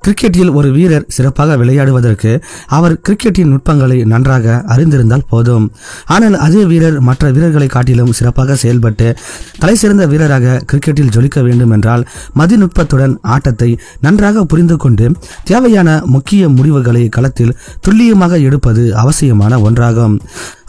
கிரிக்கெட்டில் ஒரு வீரர் சிறப்பாக விளையாடுவதற்கு அவர் கிரிக்கெட்டின் நுட்பங்களை நன்றாக அறிந்திருந்தால் போதும். ஆனால் அதே வீரர் மற்ற வீரர்களை காட்டிலும் சிறப்பாக செயல்பட்டு தலை சிறந்த வீரராக கிரிக்கெட்டில் ஜொலிக்க வேண்டும் என்றால் மதிநுட்பத்துடன் ஆட்டத்தை நன்றாக புரிந்து கொண்டு தேவையான முக்கிய முடிவுகளை களத்தில் துல்லியமாக எடுப்பது அவசியமான ஒன்றாகும்.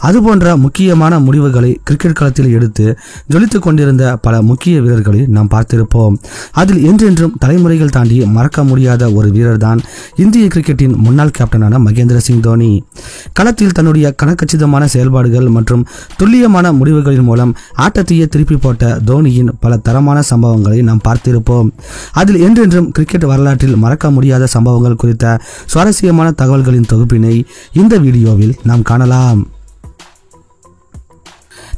அதுபோன்ற முக்கியமான முடிவுகளை கிரிக்கெட் களத்தில் எடுத்து ஜொலித்துக் கொண்டிருந்த பல முக்கிய வீரர்களை நாம் பார்த்திருப்போம். அதில் என்றென்றும் தலைமுறைகள் தாண்டி மறக்க முடியாத ஒரு வீரர் தான் இந்திய கிரிக்கெட்டின் முன்னாள் கேப்டனான மகேந்திர சிங் தோனி. களத்தில் தன்னுடைய கணக்கச்சிதமான செயல்பாடுகள் மற்றும் துல்லியமான முடிவுகளின் மூலம் ஆட்டத்தையே திருப்பி போட்ட தோனியின் பல தரமான சம்பவங்களை நாம் பார்த்திருப்போம். அதில் என்றென்றும் கிரிக்கெட் வரலாற்றில் மறக்க முடியாத சம்பவங்கள் குறித்த சுவாரஸ்யமான தகவல்களின் தொகுப்பினை இந்த வீடியோவில் நாம் காணலாம்.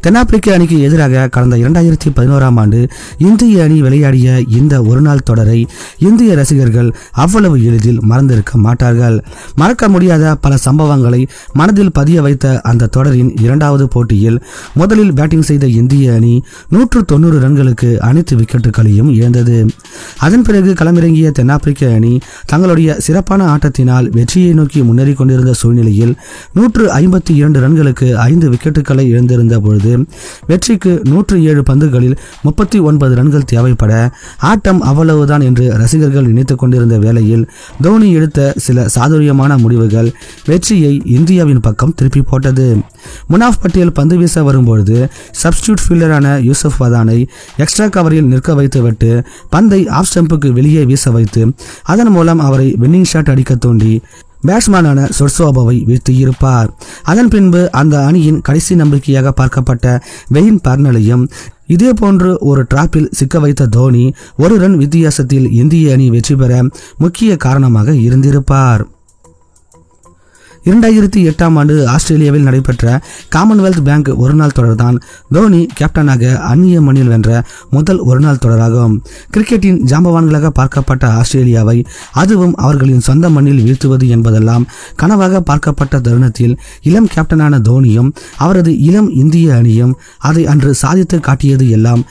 தென்னாப்பிரிக்க அணிக்கு எதிராக கடந்த 2011ஆம் ஆண்டு இந்திய அணி விளையாடிய இந்த ஒருநாள் தொடரை இந்திய ரசிகர்கள் அவ்வளவு எளிதில் மறந்திருக்க மாட்டார்கள். மறக்க முடியாத பல சம்பவங்களை மனதில் பதிய வைத்த அந்த தொடரின் இரண்டாவது போட்டியில் முதலில் பேட்டிங் செய்த இந்திய அணி 190 ரன்களுக்கு அனைத்து விக்கெட்டுகளையும் இழந்தது. அதன் பிறகு களமிறங்கிய தென்னாப்பிரிக்க அணி தங்களுடைய சிறப்பான ஆட்டத்தினால் வெற்றியை நோக்கி முன்னேறி கொண்டிருந்த சூழ்நிலையில் 152 ரன்களுக்கு 5 விக்கெட்டுகளை இழந்திருந்த பொழுது வெற்றிக்கு 107 பந்துகளில் 39 ரன்கள் தேவைப்பட ஆட்டம் அவ்வளவுதான் என்று ரசிகர்கள் நினைத்துக் கொண்டிருந்த வேளையில் தோனி எடுத்த சில சாதுரியமான முடிவுகள் வெற்றியை இந்தியாவின் பக்கம் திருப்பி போட்டது. முனாஃப் பட்டேல் பந்து வீச வரும்பொழுது சப்ஸ்டியூட் ஃபீல்டரான யூசுப் பதானை எக்ஸ்ட்ரா கவரில் நிற்க வைத்துவிட்டு பந்தை ஆஃப் ஸ்டம்புக்கு வெளியே வீச வைத்து அதன் மூலம் அவரை வின்னிங் ஷாட் அடிக்க தூண்டி பேட்ஸ்மேனான சொர்சோபாவை வீழ்த்தியிருப்பார். அதன் பின்பு அந்த அணியின் கடைசி நம்பிக்கையாக பார்க்கப்பட்ட வெயின் பார்னலையும் இதே போன்று ஒரு டிராப்பில் சிக்க வைத்த தோனி 1 ரன் வித்தியாசத்தில் இந்திய அணி வெற்றி பெற முக்கிய காரணமாக இருந்திருப்பார். 2008ஆம் ஆண்டு ஆஸ்திரேலியாவில் நடைபெற்ற காமன்வெல்த் பேங்க் ஒருநாள் தொடர்தான் தோனி கேப்டனாக அந்நிய மண்ணில் வென்ற முதல் ஒருநாள் தொடராகும். கிரிக்கெட்டின் ஜாம்பவான்களாக பார்க்கப்பட்ட ஆஸ்திரேலியாவை அதுவும் அவர்களின் சொந்த மண்ணில் வீழ்த்துவது என்பதெல்லாம் கனவாக பார்க்கப்பட்ட தருணத்தில் இளம் கேப்டனான தோனியும் அவரது இளம் இந்திய அணியும் அதை அன்று சாதித்து காட்டியது எல்லாம்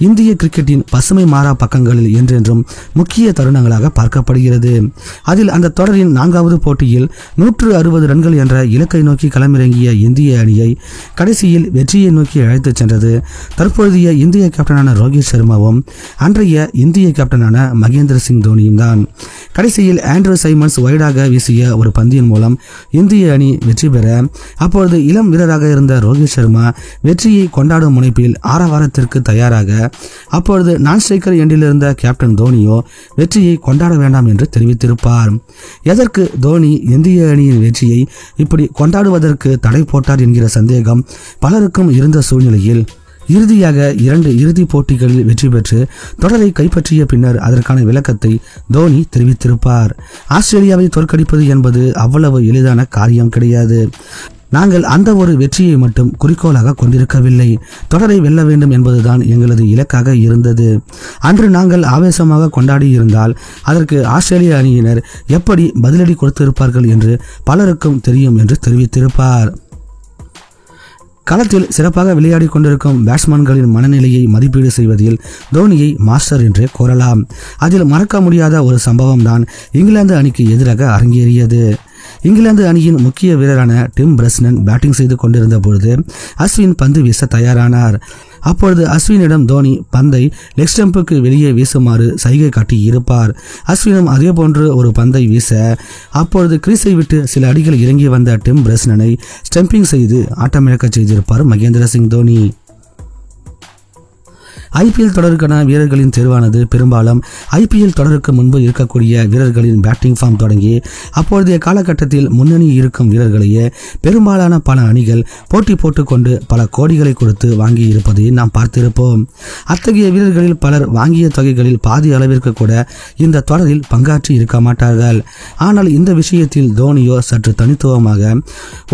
இந்திய கிரிக்கெட்டின் பசுமை மாறா பக்கங்களில் என்றென்றும் முக்கிய தருணங்களாக பார்க்கப்படுகிறது. அதில் அந்த தொடரின் 4வது போட்டியில் 160 ரன்கள் என்ற இலக்கை நோக்கி களமிறங்கிய இந்திய அணியை கடைசியில் வெற்றியை நோக்கி அழைத்துச் சென்றது தற்பொழுதைய இந்திய கேப்டனான ரோஹித் சர்மாவும் அன்றைய இந்திய கேப்டனான மகேந்திர சிங் தோனியும் தான். கடைசியில் ஆண்ட்ரூ சைமன்ஸ் வைடாக வீசிய ஒரு பந்தின் மூலம் இந்திய அணி வெற்றி பெற அப்பொழுது இளம் வீரராக இருந்த ரோஹித் சர்மா வெற்றியை கொண்டாடும் முனைப்பில் ஆரவாரத்திற்கு தயாராக அப்பொழுது நான் ஸ்ட்ரைக்கர் எண்டில் இருந்த கேப்டன் தோனியோ வெற்றியை கொண்டாட வேண்டாம் என்று தெரிவித்திருப்பார். எதற்கு தோனி இந்திய அணியின் வெற்றியை இப்படி கொண்டாடுவதற்கு தடை போட்டார் என்கிற சந்தேகம் பலருக்கும் இருந்த சூழ்நிலையில் இறுதியாக 2 இறுதிப் போட்டிகளில் வெற்றி பெற்று தொடரை கைப்பற்றிய பின்னர் அதற்கான விளக்கத்தை தோனி தெரிவித்திருப்பார். ஆஸ்திரேலியாவை தோற்கடிப்பது என்பது அவ்வளவு எளிதான காரியம் கிடையாது. நாங்கள் அந்த ஒரு வெற்றியை மட்டும் குறிக்கோளாக கொண்டிருக்கவில்லை. தொடரை வெல்ல வேண்டும் என்பதுதான் எங்களது இலக்காக இருந்தது. அன்று நாங்கள் ஆவேசமாக கொண்டாடி இருந்தால் அதற்கு ஆஸ்திரேலிய அணியினர் எப்படி பதிலடி கொடுத்திருப்பார்கள் என்று பலருக்கும் தெரியும் என்று தெரிவித்திருப்பார். களத்தில் சிறப்பாக விளையாடி கொண்டிருக்கும் பேட்ஸ்மேன்களின் மனநிலையை மதிப்பீடு செய்வதில் தோனியை மாஸ்டர் என்று கூறலாம். அதில் மறக்க முடியாத ஒரு சம்பவம் தான் இங்கிலாந்து அணிக்கு எதிராக அரங்கேறியது. இங்கிலாந்து அணியின் முக்கிய வீரரான டிம் பிரஸ்னன் பேட்டிங் செய்து கொண்டிருந்த பொழுது அஸ்வின் பந்து வீச தயாரானார். அப்பொழுது அஸ்வினிடம் தோனி பந்தை லெக் ஸ்டம்புக்கு வெளியே வீசுமாறு சைகை காட்டி இருப்பார். அஸ்வினும் அதே போன்று ஒரு பந்தை வீச அப்பொழுது கிரீஸை விட்டு சில அடிகள் இறங்கி வந்த டிம் பிரஸ்னனை ஸ்டம்பிங் செய்து ஆட்டமிழக்க செய்திருப்பார் மகேந்திர சிங் தோனி. ஐபிஎல் தொடருக்கான வீரர்களின் தேர்வானது பெரும்பாலும் ஐபிஎல் தொடருக்கு முன்பு இருக்கக்கூடிய வீரர்களின் பேட்டிங் ஃபார்ம் தொடங்கி அப்பொழுதைய காலகட்டத்தில் முன்னணி இருக்கும் வீரர்களையே பெரும்பாலான பல அணிகள் போட்டி போட்டுக்கொண்டு பல கோடிகளை கொடுத்து வாங்கி இருப்பதை நாம் பார்த்திருப்போம். அத்தகைய வீரர்களில் பலர் வாங்கிய தொகைகளில் பாதி அளவிற்கு கூட இந்த தொடரில் பங்காற்றி இருக்க மாட்டார்கள். ஆனால் இந்த விஷயத்தில் தோனியோ சற்று தனித்துவமாக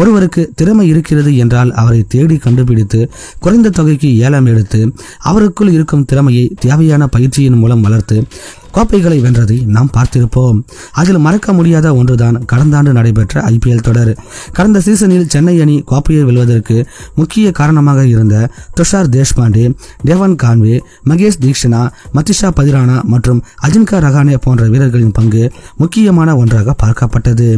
ஒருவருக்கு திறமை இருக்கிறது என்றால் அவரை தேடி கண்டுபிடித்து குறைந்த தொகைக்கு ஏலம் எடுத்து அவருக்கு இருக்கும் திறமையை தேவையான பயிற்சியின் மூலம் வளர்த்து கோப்பைகளை வென்றதை நாம் பார்த்திருப்போம். அதில் மறக்க முடியாத ஒன்றுதான் கடந்த ஆண்டு நடைபெற்ற IPL தொடர். கடந்த சீசனில் சென்னை அணி கோப்பையை வெல்வதற்கு முக்கிய காரணமாக இருந்த துஷார் தேஷ்பாண்டே, டேவன் கான்வே, மகேஷ் தீக்ஷனா, மதிஷா பதிரானா மற்றும் அஜின்கா ரஹானே போன்ற வீரர்களின் பங்கு முக்கியமான ஒன்றாக பார்க்கப்பட்டது.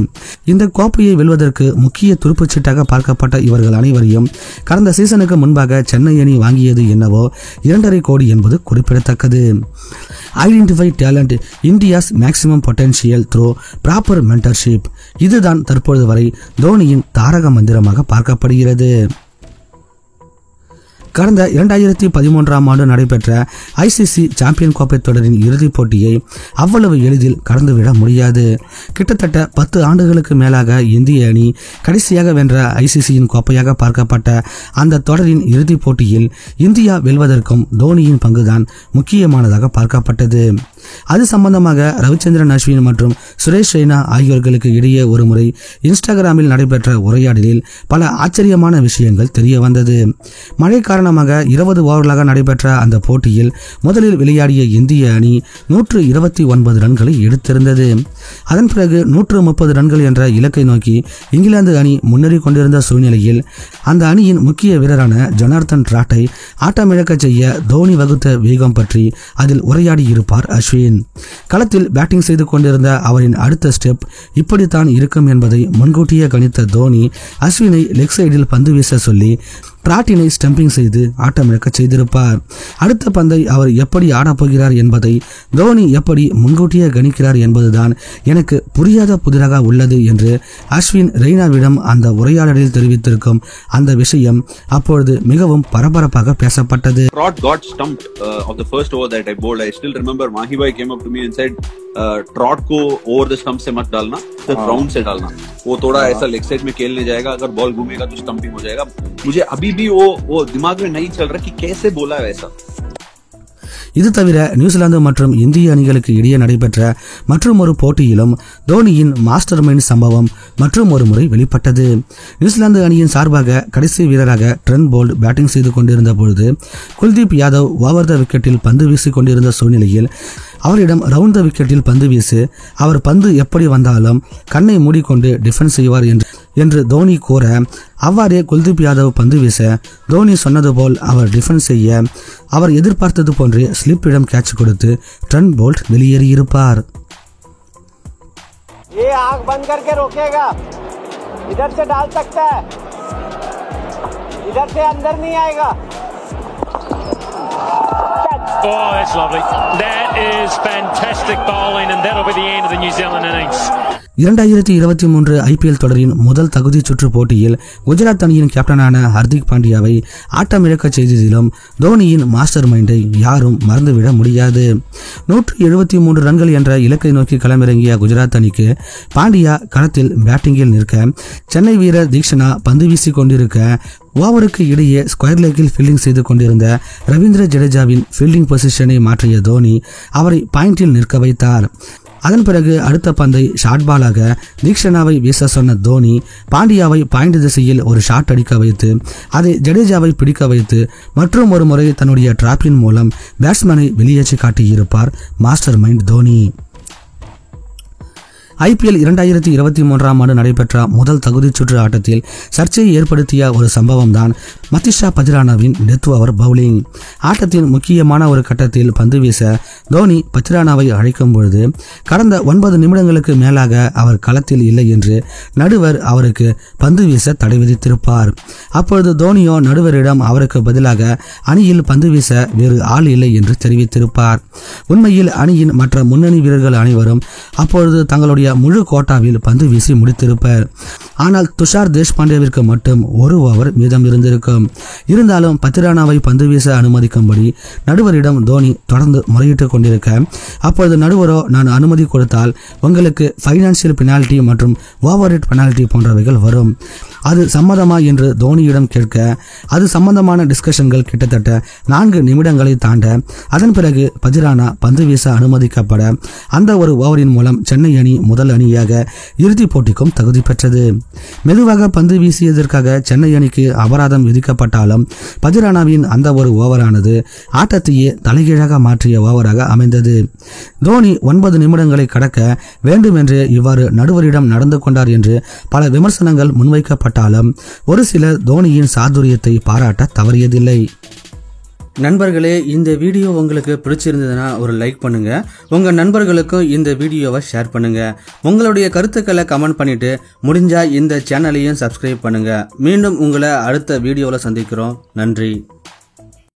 இந்த கோப்பையை வெல்வதற்கு முக்கிய துருப்புச்சீட்டாக பார்க்கப்பட்ட இவர்கள் அனைவரையும் கடந்த சீசனுக்கு முன்பாக சென்னை அணி வாங்கியது என்னவோ 2.5 கோடி என்பது குறிப்பிடத்தக்கது. Identify talent, India's maximum potential through proper mentorship, இதுதான் தற்பொழுது வரை தோனியின் தாரக மந்திரமாக பார்க்கப்படுகிறது. கடந்த 2013ஆம் ஆண்டு நடைபெற்ற ICC சாம்பியன் கோப்பை தொடரின் இறுதிப் போட்டியை அவ்வளவு எளிதில் கடந்துவிட முடியாது. கிட்டத்தட்ட 10 ஆண்டுகளுக்கு மேலாக இந்திய அணி கடைசியாக வென்ற ICCயின் கோப்பையாக பார்க்கப்பட்ட அந்த தொடரின் இறுதிப் போட்டியில் இந்தியா வெல்வதற்கும் தோனியின் பங்குதான் முக்கியமானதாக பார்க்கப்பட்டது. அது சம்பந்தமாக ரவிச்சந்திரன் அஸ்வின் மற்றும் சுரேஷ் ரெய்னா ஆகியோர்களுக்கு இடையே ஒருமுறை இன்ஸ்டாகிராமில் நடைபெற்ற உரையாடலில் பல ஆச்சரியமான விஷயங்கள் தெரிய வந்தது. மழை காரணமாக 20 ஓவர்களாக நடைபெற்ற அந்த போட்டியில் முதலில் விளையாடிய இந்திய அணி 129 ரன்களை எடுத்திருந்தது. அதன் பிறகு 130 ரன்கள் என்ற இலக்கை நோக்கி இங்கிலாந்து அணி முன்னேறி கொண்டிருந்த சூழ்நிலையில் அந்த அணியின் முக்கிய வீரரான ஜொனார்தன் டிராட்டை ஆட்டமிழக்க செய்ய தோனி வகுத்த வேகம் பற்றி அதில் உரையாடி இருப்பார் அஸ்வின். களத்தில் பேட்டிங் செய்து கொண்டிருந்த அவரின் அடுத்த ஸ்டெப் இப்படித்தான் இருக்கும் என்பதை முன்கூட்டியே கணித்த தோனி அஸ்வினை லெக் சைடில் பந்து வீச சொல்லி பிராட்டினை ஸ்டம்பிங் செய்து ஆட்டமிழக்க செய்திருப்பார். அடுத்த பந்தை அவர் எப்படி ஆடப்போகிறார் என்பதை தோனி எப்படி முன்கூட்டியே கணிக்கிறார் என்பதுதான் எனக்கு புரியாத புதிராக உள்ளது என்று அஸ்வின் ரெய்னாவிடம் அந்த உரையாடலில் தெரிவித்திருக்கும் அந்த விஷயம் அப்பொழுது மிகவும் பரபரப்பாக பேசப்பட்டது. Trot got stumped of the first over that I bowled. I still remember Mahi bhai came up to me and said, Trot को over the stump से मत डालना, सिर्फ राउंड से डालना. वो थोड़ा ऐसा लेग साइड में खेलने जाएगा, अगर बॉल घूमेगा तो स्टंपिंग हो जाएगा. मुझे अभी भी वो दिमाग में नहीं चल रहा कि कैसे बोला वैसा. இது தவிர நியூசிலாந்து மற்றும் இந்திய அணிகளுக்கு இடையே நடைபெற்ற மற்றும் ஒரு போட்டியிலும் தோனியின் மாஸ்டர் மைண்ட் சம்பவம் மற்றும் ஒரு முறை வெளிப்பட்டது. நியூசிலாந்து அணியின் சார்பாக கடைசி வீரராக ட்ரெண்ட் போல்ட் பேட்டிங் செய்து கொண்டிருந்த பொழுது குல்தீப் யாதவ் ஓவர் த விக்கெட்டில் பந்து வீசிக் கொண்டிருந்த சூழ்நிலையில் அவரிடம் ரவுண்ட் த விக்கெட்டில் பந்து வீசு, அவர் பந்து எப்படி வந்தாலும் கண்ணை மூடிக்கொண்டு டிஃபென்ஸ் செய்வார் என்று தோனி கூற, அவ்வாறே குல்தீப் யாதவ் பந்து வீச தோனி சொன்னது போல் அவர் டிஃபென்ஸ் செய்ய அவர் எதிர்பார்த்தது போன்றே ஸ்லிப்பிடம் கேட்ச் கொடுத்து ட்ரெண்ட் போல்ட் வெளியேறியிருப்பார். Oh, that's lovely. That is fantastic bowling, and that'll be the end of the New Zealand innings. 2023 IPL தொடரின் முதல் தகுதி சுற்று போட்டியில் குஜராத் அணியின் கேப்டனான ஹர்திக் பாண்டியாவை ஆட்டமிழக்க செய்ததிலும் தோனியின் மாஸ்டர் மைண்டை யாரும் மறந்துவிட முடியாது. 173 ரன்கள் என்ற இலக்கை நோக்கி களமிறங்கிய குஜராத் அணிக்கு பாண்டியா களத்தில் பேட்டிங்கில் நிற்க, சென்னை வீரர் தீக்ஷனா பந்து வீசிக் கொண்டிருக்க, ஓவருக்கு இடையே ஸ்கொயர் லெக்கில் ஃபீல்டிங் செய்து கொண்டிருந்த ரவீந்திர ஜடேஜாவின் ஃபீல்டிங் பொசிஷனை மாற்றிய தோனி அவரை பாயிண்டில் நிற்க வைத்தார். அதன் பிறகு அடுத்த பந்தை ஷார்ட் பாலாக தீக்ஷனாவை வீச சொன்ன தோனி பாண்டியாவை பாயிண்ட் திசையில் ஒரு ஷாட் அடிக்க வைத்து அதை ஜடேஜாவை பிடிக்க வைத்து மற்றும் ஒரு முறை தன்னுடைய டிராப்பின் மூலம் பேட்ஸ்மேனை வெளியேற்றி காட்டியிருப்பார் மாஸ்டர் மைண்ட் தோனி. IPL 2023ஆம் ஆண்டு நடைபெற்ற முதல் தகுதி சுற்று ஆட்டத்தில் சர்ச்சையை ஏற்படுத்திய ஒரு சம்பவம் தான் மதிஷா பதிரானாவின் டெத் ஓவர் பவுலிங். ஆட்டத்தின் முக்கியமான ஒரு கட்டத்தில் பந்து வீச தோனி பதிரானாவை அழைக்கும் பொழுது கடந்த 9 நிமிடங்களுக்கு மேலாக அவர் களத்தில் இல்லை என்று நடுவர் அவருக்கு பந்து வீச தடை விதித்திருப்பார். அப்பொழுது தோனியோ நடுவரிடம் அவருக்கு பதிலாக அணியில் பந்து வீச வேறு ஆள் இல்லை என்று தெரிவித்திருப்பார். உண்மையில் அணியின் மற்ற முன்னணி வீரர்கள் அனைவரும் அப்பொழுது தங்களுடைய முழு கோட்டாவில் பந்து வீசி முடித்திருப்பார். ஆனால் துஷார் தேஷ்பாண்டேவிற்கு மட்டும் ஒரு ஓவர் மீதம் இருந்திருக்கும். இருந்தாலும் பதிரானாவை பந்து வீச அனுமதிக்கும்படி நடுவரிடம் தோனி தொடர்ந்து முறையிட்டுக் கொண்டிருக்க, அப்பொழுது நடுவரோ நான் அனுமதி கொடுத்தால் உங்களுக்கு பைனான்சியல் பெனால்டி மற்றும் ஓவர் ரேட் பெனால்டி போன்றவைகள் வரும், அது சம்மதமா என்று தோனியிடம் கேட்க, அது சம்பந்தமான டிஸ்கஷன்கள் கிட்டத்தட்ட 4 நிமிடங்களை தாண்ட அதன் பிறகு பதிரானா பந்து வீச அனுமதிக்கப்பட அந்த ஒரு ஓவரின் மூலம் சென்னை அணி முதல் அணியாக இறுதிப் போட்டிக்கும் தகுதி பெற்றது. மெதுவாக பந்து வீசியதற்காக சென்னை அணிக்கு அபராதம் விதிக்கப்பட்டாலும் பஜிரானாவின் அந்த ஒரு ஓவரானது ஆட்டத்தையே தலைகீழாக மாற்றிய ஓவராக அமைந்தது. தோனி 9 நிமிடங்களை கடக்க வேண்டுமென்றே இவ்வாறு நடுவரிடம் நடந்து கொண்டார் என்று பல விமர்சனங்கள் முன்வைக்கப்பட்டாலும் ஒரு சிலர் தோனியின் சாதுரியத்தை பாராட்ட தவறியதில்லை. நண்பர்களே, இந்த வீடியோ உங்களுக்கு பிடிச்சிருந்ததுன்னா ஒரு லைக் பண்ணுங்க. உங்க நண்பர்களுக்கும் இந்த வீடியோவை ஷேர் பண்ணுங்க. உங்களுடைய கருத்துக்களை கமெண்ட் பண்ணிட்டு முடிஞ்சா இந்த சேனலையும் சப்ஸ்கிரைப் பண்ணுங்க. மீண்டும் உங்களை அடுத்த வீடியோவில் சந்திக்கிறோம். நன்றி.